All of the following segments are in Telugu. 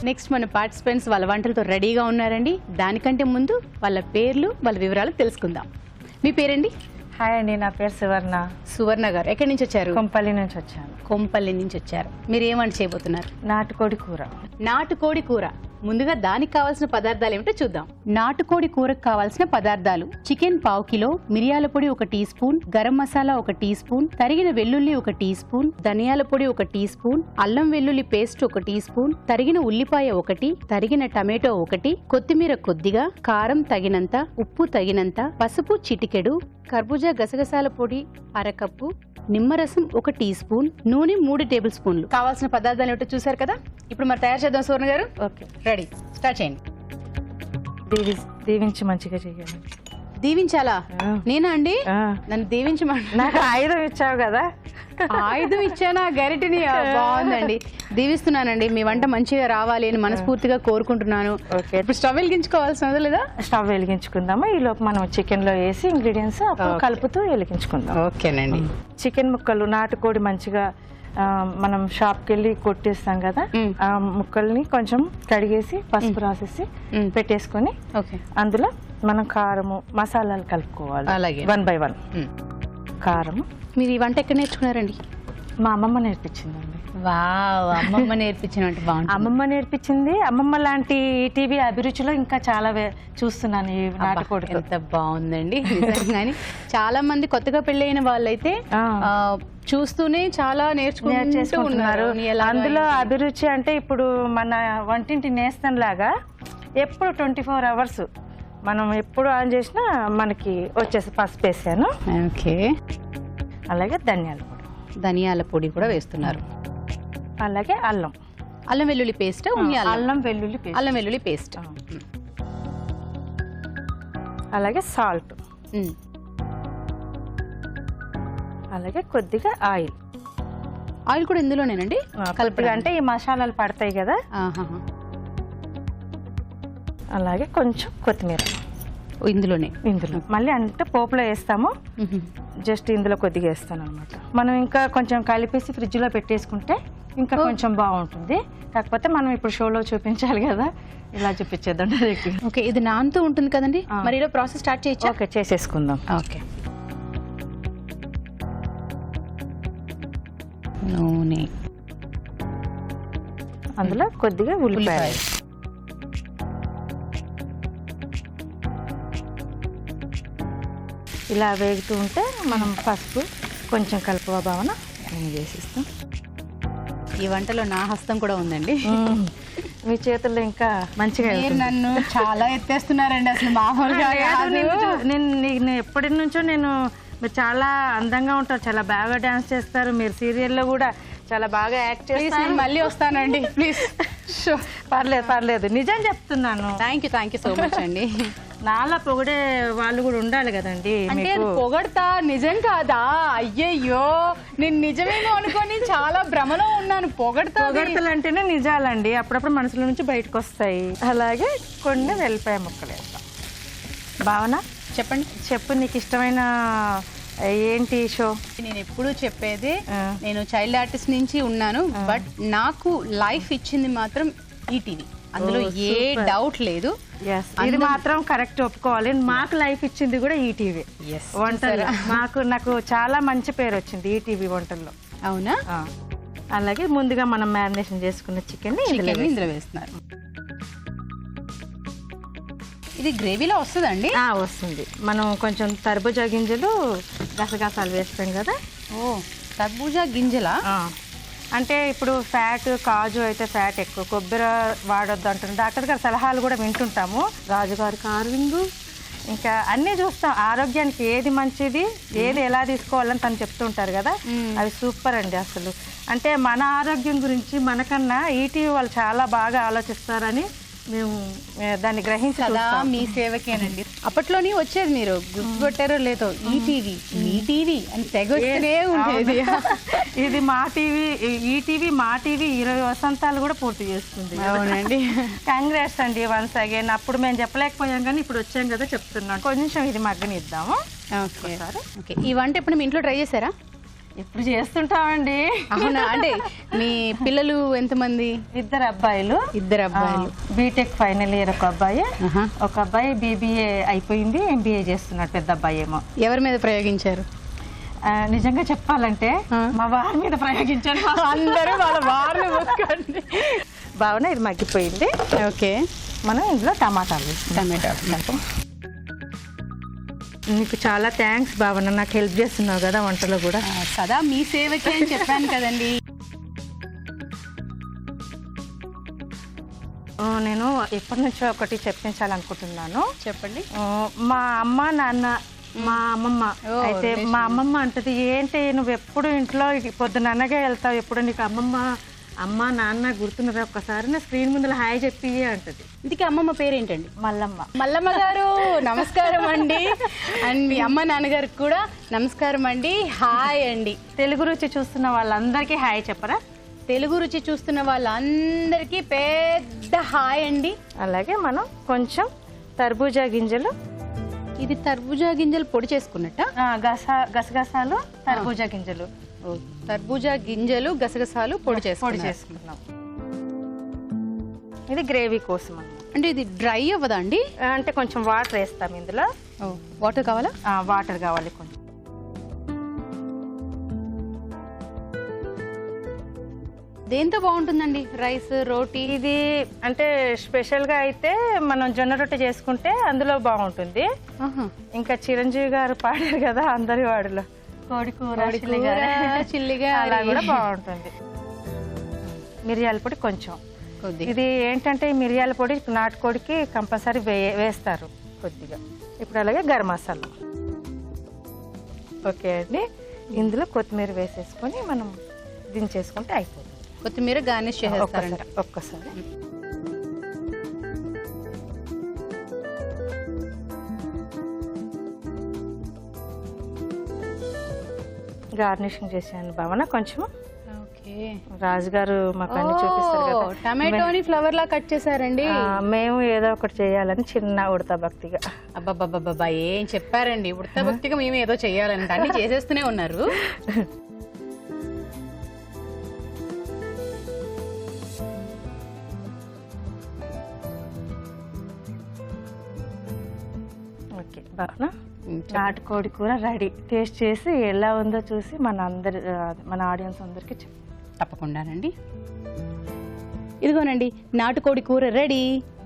నెక్స్ట్ మన పార్టిసిపెంట్స్ వాళ్ళ వంటలతో రెడీగా ఉన్నారండి. దానికంటే ముందు వాళ్ళ పేర్లు వాళ్ళ వివరాలు తెలుసుకుందాం. మీ పేరండి? హాయ్ అండి, నా పేరు సువర్ణ. సువర్ణ గారు ఎక్కడి నుంచి వచ్చారు? కొంపల్లి నుంచి వచ్చాను. కొంపల్లి నుంచి వచ్చారు. మీరు ఏం వంట చేయబోతున్నారు? నాటుకోడి కూర. నాటుకోడి కూర. ముందుగా దానికి కావాల్సిన పదార్థాలు ఏమిటో చూద్దాం. నాటుకోడి కూరకు కావాల్సిన పదార్థాలు: చికెన్ 1/2 కిలో, మిరియాల పొడి 1 teaspoon, garam masala 1 teaspoon, తరిగిన వెల్లుల్లి 1 టీ స్పూన్, ధనియాల పొడి 1 టీ స్పూన్, అల్లం వెల్లుల్లి పేస్ట్ 1 టీ స్పూన్, తరిగిన ఉల్లిపాయ 1, తరిగిన టమాటో 1, కొత్తిమీర కొద్దిగా, కారం తగినంత, ఉప్పు తగినంత, పసుపు చిటికెడు, కర్బూజా గసగసాల పొడి 1/2 కప్పు, నిమ్మరసం 1 టీ స్పూన్, నూనె 3 టేబుల్ స్పూన్లు. కావాల్సిన పదార్థాలు ఏమిటో చూసారు కదా. ఇప్పుడు మరి తయారు చేద్దాం. సువర్ణ గారు ఓకే, రెడీ, స్టార్ట్ చేయండి. దీవించి మంచిగా చేయాలి. దీవించాలా? నేనా అండి? నన్ను దీవించమండి. నాకు ఆయుధం ఇచ్చావు కదా. ఆయుధం ఇచ్చానా? గరిటిని. బాగుందండి, దీవిస్తున్నానండి. మీ వంట మంచిగా రావాలి అని మనస్ఫూర్తిగా కోరుకుంటున్నాను. ఓకే, ఇప్పుడు స్టవ్ వెలిగించుకోవాల్సిన లేదా? స్టవ్ వెలిగించుకుందామా. ఈ లోపు మనం చికెన్ లో వేసి ఇంగ్రీడియంట్స్ కలుపుతూ వెలిగించుకుందాం. ఓకేనండి. చికెన్ ముక్కలు నాటుకోడి మంచిగా మనం షాప్కి వెళ్ళి కొట్టేస్తాం కదా, ఆ ముక్కల్ని కొంచెం కడిగేసి పసుపు రాసేసి పెట్టేసుకొని అందులో మనం కారము మసాలాలు కలుపుకోవాలి. అలాగే 1 by 1. కారము. మీరు ఈ వంట ఎక్కడ నేర్చుకున్నారండి? మా అమ్మమ్మ నేర్పించిందండి. వావ్, అమ్మమ్మ నేర్పించినట్టు బాగుంది. అమ్మమ్మ నేర్పించింది. అమ్మమ్మ లాంటి టీవీ అభిరుచిలో ఇంకా చాలా చూస్తున్నాను ఈ నాటుకోడి. ఎంత బాగుందండి నిజంగాని. చాలా మంది కొత్తగా పెళ్ళైన వాళ్ళైతే చూస్తూనే చాలా నేర్చుకుంటున్నారు. అందులో అభిరుచి అంటే ఇప్పుడు మన వంటింటి నేస్తం లాగా ఎప్పుడు 24 hours మనం ఎప్పుడు ఆన్ చేసినా మనకి వచ్చేసి పసుపు వేసాను. ఓకే, అలాగే ధనియాల పొడి. ధనియాల పొడి కూడా వేస్తున్నారు. అలాగే అల్లం వెల్లుల్లి పేస్ట్. అల్లం వెల్లుల్లి పేస్ట్. అలాగే సాల్ట్. అలాగే కొద్దిగా ఆయిల్ కూడా ఇందులోనేనండి కలుపుగా, అంటే ఈ మసాలాలు పడతాయి కదా. అలాగే కొంచెం కొత్తిమీర ఇందులో మళ్ళీ అంటే పోపులో వేస్తాము. జస్ట్ ఇందులో కొద్దిగా వేస్తాను అనమాట. మనం ఇంకా కొంచెం కలిపేసి ఫ్రిడ్జ్ లో పెట్టేసుకుంటే ఇంకా కొంచెం బాగుంటుంది. కాకపోతే మనం ఇప్పుడు షోలో చూపించాలి కదా, ఇలా చూపించేద్దాం డైరెక్ట్. ఓకే, ఇది నాన్తో ఉంటుంది కదండి. మరి ఇలా ప్రాసెస్ స్టార్ట్ చేయొచ్చు? ఓకే, చేసేసుకుందాం. ఓకే, నూనె, అందులో కొద్దిగా ఉల్లిపాయ, ఇలా వేగుతూ ఉంటే మనం పసుపు కొంచెం కలుపువ భావన వేసిస్తాం. ఈ వంటలో నా హస్తం కూడా ఉందండి. మీ చేతుల్లో ఇంకా మంచిగా. నన్ను చాలా ఎత్తేస్తున్నారండి అసలు మామూలుగా. నేను ఎప్పటి నుంచో మీరు చాలా అందంగా ఉంటారు, చాలా బాగా డాన్స్ చేస్తారు. మీరు సీరియల్లో కూడా చాలా బాగా యాక్ట్ చేస్తారు. మళ్ళీ వస్తానండి ప్లీజ్. పర్లేదు, నిజం చెప్తున్నాను. థ్యాంక్ యూ సో మచ్ అండి. నాలా పొగిడే వాళ్ళు కూడా ఉండాలి కదండి. అంటే పొగడతా, నిజం కాదా? అయ్యయ్యో, నేను నిజమేమో అనుకొని చాలా భ్రమలో ఉన్నాను. పొగడతలు అంటేనే నిజాలండి, అప్పుడప్పుడు మనసులో నుంచి బయటకు వస్తాయి. అలాగే కొన్ని వెల్లిపాయ ముక్కలు వేస్తాం. భావన చెప్పు, నీకు ఇష్టమైన ఏంటి షో? నేను ఎప్పుడు చెప్పేది, నేను చైల్డ్ ఆర్టిస్ట్ నుంచి ఉన్నాను, బట్ నాకు లైఫ్ ఇచ్చింది మాత్రం ఈటీవీ. అందులో ఏ డౌట్ లేదు. ఇది మాత్రం కరెక్ట్ ఒప్పుకోవాలి. మాకు లైఫ్ ఇచ్చింది కూడా ఈటీవీ వంటలు. నాకు చాలా మంచి పేరు వచ్చింది ఈటీవీ వంటల్లో. అవునా? అలాగే ముందుగా మనం మ్యారినేషన్ చేసుకున్న చికెన్ ఇందులో వేస్తున్నారు. ఇది గ్రేవీలో వస్తుందండి? వస్తుంది. మనం కొంచెం తర్బూజా గింజలు గసగసాలు వేస్తాం కదా. తర్బూజా గింజలా? అంటే ఇప్పుడు ఫ్యాట్, కాజు అయితే ఫ్యాట్ ఎక్కువ, కొబ్బరి వాడొద్దు అంటున్నారు. డాక్టర్ గారి సలహాలు కూడా వింటుంటాము. రాజుగారి కార్వింగ్, ఇంకా అన్నీ చూస్తాం. ఆరోగ్యానికి ఏది మంచిది, ఏది ఎలా తీసుకోవాలని తను చెప్తుంటారు కదా, అవి సూపర్ అండి అసలు. అంటే మన ఆరోగ్యం గురించి మనకన్నా ఈటీవీ వాళ్ళు చాలా బాగా ఆలోచిస్తారని మేము దాన్ని గ్రహించి మీ సేవకేనండి. అప్పట్లోనే వచ్చేది, మీరు గుర్తుపెట్టారో లేదో, ఈటీవీ అని తెగొస్తూనే ఉండేది. ఇది మా టీవీ, ఈటీవీ మా టీవీ 20 వసంతాలు కూడా పూర్తి చేస్తుంది. అవునండి, కంగ్రాట్స్ అండి వన్స్ అగైన్. అప్పుడు మేము చెప్పలేకపోయాం కానీ ఇప్పుడు వచ్చాం కదా చెప్తున్నాను. కొంచెం ఇది మగ్గనిద్దాము. ఓకే, ఈ వంట ఎప్పుడు మీ ఇంట్లో ట్రై చేశారా? ఇప్పుడు చేస్తుంటామండి. అవునా? అంటే మీ పిల్లలు ఎంతమంది? 2 అబ్బాయిలు. 2 అబ్బాయిలు. బీటెక్ ఫైనల్ ఇయర్ ఒక అబ్బాయి, ఒక అబ్బాయి BBA అయిపోయింది, MBA చేస్తున్నాడు. పెద్ద అబ్బాయి ఏమో. ఎవరి మీద ప్రయోగించారు? నిజంగా చెప్పాలంటే మా వారి మీద ప్రయోగించాను. అందరూ వాళ్ళ వారిని మొక్కండి. భావన ఇది మగ్గిపోయింది. ఓకే, మనం ఇందులో టమాటాలు. నీకు చాలా థ్యాంక్స్ భావన, నాకు హెల్ప్ చేస్తున్నావు కదా వంటలో కూడా. సదా మీ సేవకే అని చెప్పాను కదండి. నేను ఎప్పటి నుంచో ఒకటి చెప్పించాలనుకుంటున్నాను. చెప్పండి. మా అమ్మ నాన్న, మా అమ్మమ్మ అయితే మా అమ్మమ్మ అంటది, ఏంటి నువ్వు ఎప్పుడు ఇంట్లో పొద్దున అన్నగా వెళ్తావు, ఎప్పుడు నీకు అమ్మ నాన్న గుర్తున్నదా, ఒక్కసారి నా స్క్రీన్ ముందు హాయ్ చెప్పి అంటది. ఇందుకే అమ్మమ్మ పేరేంటండి? మల్లమ్మ. మల్లమ్మ గారు నమస్కారం అండి. అండ్ మీ అమ్మ నాన్నగారికి కూడా నమస్కారం అండి. హాయ్ అండి. తెలుగు రుచి చూస్తున్న వాళ్ళందరికీ హాయ్ చెప్పరా? తెలుగు రుచి చూస్తున్న వాళ్ళందరికీ పెద్ద హాయ్ అండి. అలాగే మనం కొంచెం తర్బూజా గింజలు, ఇది తర్బూజా గింజలు పొడి చేసుకున్నట్ట? గసగసాలు, తర్బూజా గింజలు. తర్బూజా గింజలు, గసగసాలు పొడి చేసుకున్నాం. ఇది గ్రేవీ కోసం అంటే ఇది డ్రై అవ్వదా అండి? అంటే కొంచెం వాటర్ వేస్తాం ఇందులో. వాటర్ కావాలా? వాటర్ కావాలి కొంచెం. దేంతో బాగుంటుందండి? రైస్, రోటీ? ఇది అంటే స్పెషల్గా అయితే మనం జొన్న రొట్టె చేసుకుంటే అందులో బాగుంటుంది. ఇంకా చిరంజీవి గారు పాడారు కదా అందరి వాడిలో, కోడి కూర చిల్లిగా, అలా కూడా బాగుంటుంది. మిరియాల పొడి కొంచెం. ఇది ఏంటంటే మిరియాల పొడి నాటుకోడికి కంపల్సరీ వేస్తారు కొద్దిగా. ఇప్పుడు అలాగే గరం మసాలా. ఓకే అండి, ఇందులో కొత్తిమీర వేసేసుకొని మనం దించేసుకుంటే అయిపోతుంది. కొత్తిమీర గార్నిష్ చేసేస్తారంట ఒక్కసారి. గార్నిషింగ్ చేసాను భావన కొంచెం. రాజుగారు మాకు అన్ని చూపిస్తారు కదా. టమాటోని ఫ్లవర్ లా కట్ చేశారండి. మేము ఏదో ఒకటి చేయాలని చిన్న ఉడతా భక్తిగా. అబ్బాబ్బాబ్బా ఏం చెప్పారండి, ఉడతా భక్తిగా మేము ఏదో చెయ్యాలంటే అన్ని చేసేస్తూనే ఉన్నారు. ఓకే భావన, నాటుకోడి కూర రెడీ. టేస్ట్ చేసి ఎలా ఉందో చూసి మన ఆడియన్స్ అందరికి తప్పకుండానండి. ఇదిగోనండి నాటుకోడి కూర రెడీ.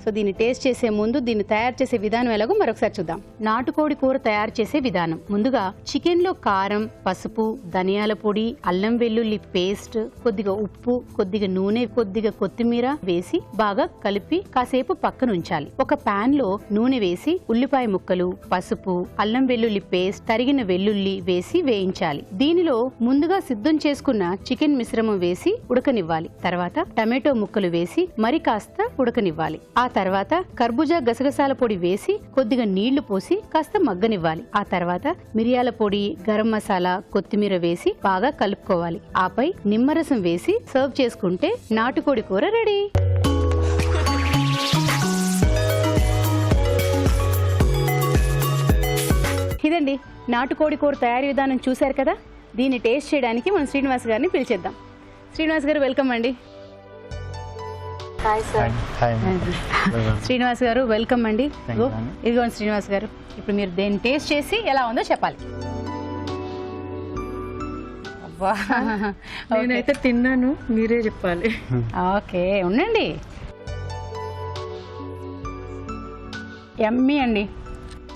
సో దీన్ని టేస్ట్ చేసే ముందు దీన్ని తయారు చేసే విధానం ఎలాగో మరొకసారి చూద్దాం. నాటుకోడి కూర తయారు చేసే విధానం. ముందుగా చికెన్ లో కారం, పసుపు, ధనియాల పొడి, అల్లం వెల్లుల్లి పేస్ట్, కొద్దిగా ఉప్పు, కొద్దిగా నూనె, కొద్దిగా కొత్తిమీర వేసి బాగా కలిపి కాసేపు పక్కన ఉంచాలి. ఒక పాన్ లో నూనె వేసి ఉల్లిపాయ ముక్కలు, పసుపు, అల్లం వెల్లుల్లి పేస్ట్, తరిగిన వెల్లుల్లి వేసి వేయించాలి. దీనిలో ముందుగా సిద్ధం చేసుకున్న చికెన్ మిశ్రమం వేసి ఉడకనివ్వాలి. తర్వాత టమాటో ముక్కలు వేసి మరి కాస్త ఉడకనివ్వాలి. ఆ తర్వాత కర్బూజా గసగసాల పొడి వేసి కొద్దిగా నీళ్లు పోసి కాస్త మగ్గనివ్వాలి. ఆ తర్వాత మిరియాల పొడి, గరం మసాలా, కొత్తిమీర వేసి బాగా కలుపుకోవాలి. ఆపై నిమ్మరసం వేసి సర్వ్ చేసుకుంటే నాటుకోడి కూర రెడీ. ఇదండి నాటుకోడి కూర తయారీ విధానం. చూశారు కదా. దీన్ని టేస్ట్ చేయడానికి మనం శ్రీనివాస్ గారిని పిలిచేద్దాం. శ్రీనివాస్ గారు వెల్కమ్ అండి. శ్రీనివాస్ గారు వెల్కమ్ అండి. ఇదిగోండి శ్రీనివాస్ గారు, ఇప్పుడు మీరు దేన్ని టేస్ట్ చేసి ఎలా ఉందో చెప్పాలి. నేనైతే తిన్నాను, మీరే చెప్పాలి. ఓకే ఉండండి. ఎమ్మీ అండి,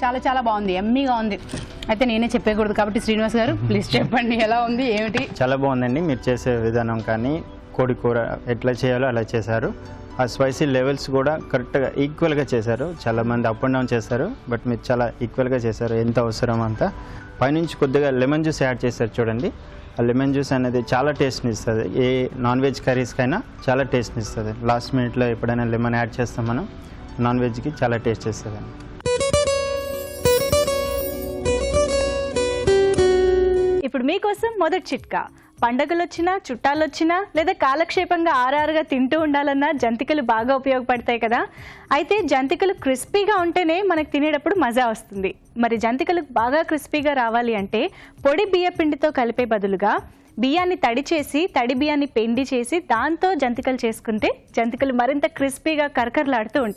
చాలా చాలా బాగుంది, ఎమ్మీగా ఉంది. అయితే నేనే చెప్పకూడదు కాబట్టి శ్రీనివాస్ గారు ప్లీజ్ చెప్పండి ఎలా ఉంది ఏమిటి. చాలా బాగుందండి. మీరు చేసే విధానం కానీ కోడి కూర ఎట్లా చేయాలో అలా చేశారు. ఆ స్పైసీ లెవెల్స్ కూడా కరెక్ట్గా ఈక్వల్గా చేశారు. చాలామంది అప్ అండ్ డౌన్ చేస్తారు, బట్ మీరు చాలా ఈక్వల్గా చేశారు. ఎంత అవసరం అంతా. పైనుంచి కొద్దిగా లెమన్ జ్యూస్ యాడ్ చేశారు చూడండి. ఆ లెమన్ జ్యూస్ అనేది చాలా టేస్ట్ని ఇస్తుంది. ఏ నాన్ వెజ్ కర్రీస్కైనా చాలా టేస్ట్ని ఇస్తుంది. లాస్ట్ మినిట్లో ఎప్పుడైనా లెమన్ యాడ్ చేస్తాం మనం, నాన్ వెజ్కి చాలా టేస్ట్ ఇస్తుంది. ఇప్పుడు మీకోసం మొదటి చిట్కా. పండగలు వచ్చినా చుట్టాలు వచ్చినా లేదా కాలక్షేపంగా ఆరారుగా తింటూ ఉండాలన్నా జంతికలు బాగా ఉపయోగపడతాయి కదా. అయితే జంతికలు క్రిస్పీగా ఉంటేనే మనకు తినేటప్పుడు మజా వస్తుంది. మరి జంతికలు బాగా క్రిస్పీగా రావాలి అంటే పొడి బియ్య పిండితో కలిపే బదులుగా బియ్యాన్ని తడి బియ్యాన్ని పెండి చేసి దాంతో జంతికలు చేసుకుంటే జంతికలు మరింత క్రిస్పీగా కరకరలాడుతూ ఉంటాయి.